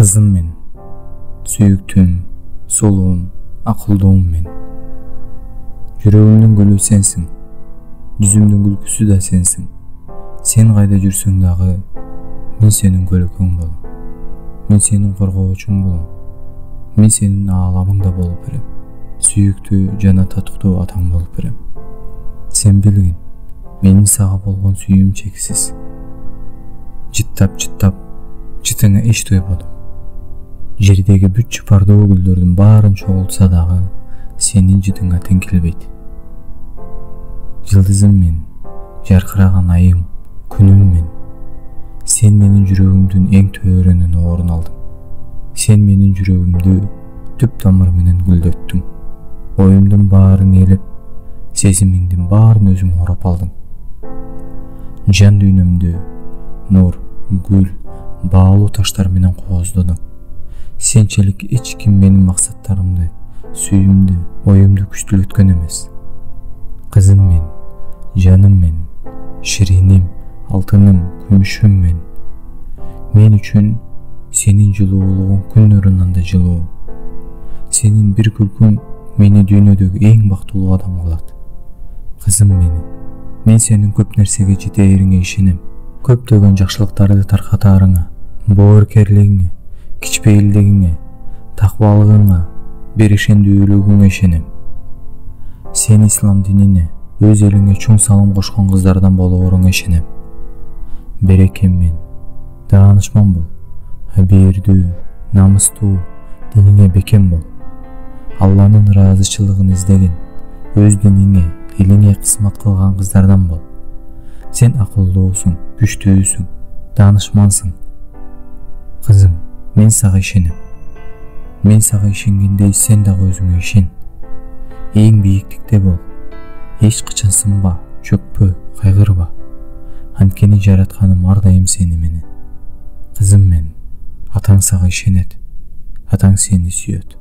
Kızım men, sүйüktüm, soluğum, akıldoğum men. Yüreğimdin gülü sensin, yüzümdün gülküsü da sensin. Sen kayda жүрсөң дагы, мен senin көлөкөң болом. Мен senin коргоочуң болом. Мен senin ааламыңда болуп берем. Сүйүктүү жана татыктуу атаң болуп берем. Sen билгин, менин сага болгон сүйүүм чексиз. Жыттап, жытыңа эч тойбодум. Жердеги бүт чыпардоо гүлдөрдүн баарын чогултса дагы, сенин жытыңа тең келбейт. Жылдызым мен, жаркыраган айым, күнүм мен. Sen менин жүрөгүмдүн эң төөрөнүн орун алдың. Sen менин жүрөгүмдү түп тамыр менен гүлдөттүң. Оюмдун баарын ээлеп, сезимиңдин баарын өзүң орап алдың. Жан дүйнөмдү нур, гүл, баалуу таштар менен кооздодуң. Сенчелик эч ким менин максаттарымды, сүйүүмдү, оюмду күчтүүлөткөн эмес. Кызым мен, жаным мен, шириним, алтыным, күмүшүм мен. Мен үчүн сенин жылуулугуң күн нурунан да жылуу. Сенин бир күлкүң мени дүйнөдөгү эң бактылуу адам кылат. Кызым мени, мен сенин көп нерсеге жетээриңе ишенем. Көптөгөн жакшылыктарды таркатаарыңа, боорукерлигиңе, кичпейилдигиңе, такыбалыгыңа, беришендүүлүгүңө ишенем. Сен ислам динине, өз элиңе чоң салым кошкон кыздардан болооруңа ишенем. Берекем мен, даанышман бол, абийирдүү, намыстуу, диниңе бекем бол. Алланын ыраазычылыгын издеген, өз диниңе, элиңе кызмат кылган кыздардан бол. Сен акылдуусуң, күчтүүсүң, даанышмансың. Кызым, мен сага ишенем. Мен сага ишенгендей сен дагы өзүңө ишен. Эң бийиктикте бол. Эч качан сынба, чөкпө, кайгырба. Анткени жаратканым ар дайым сени менен. Кызым мен, атаң сага ишенет. Атаң сени сүйөт.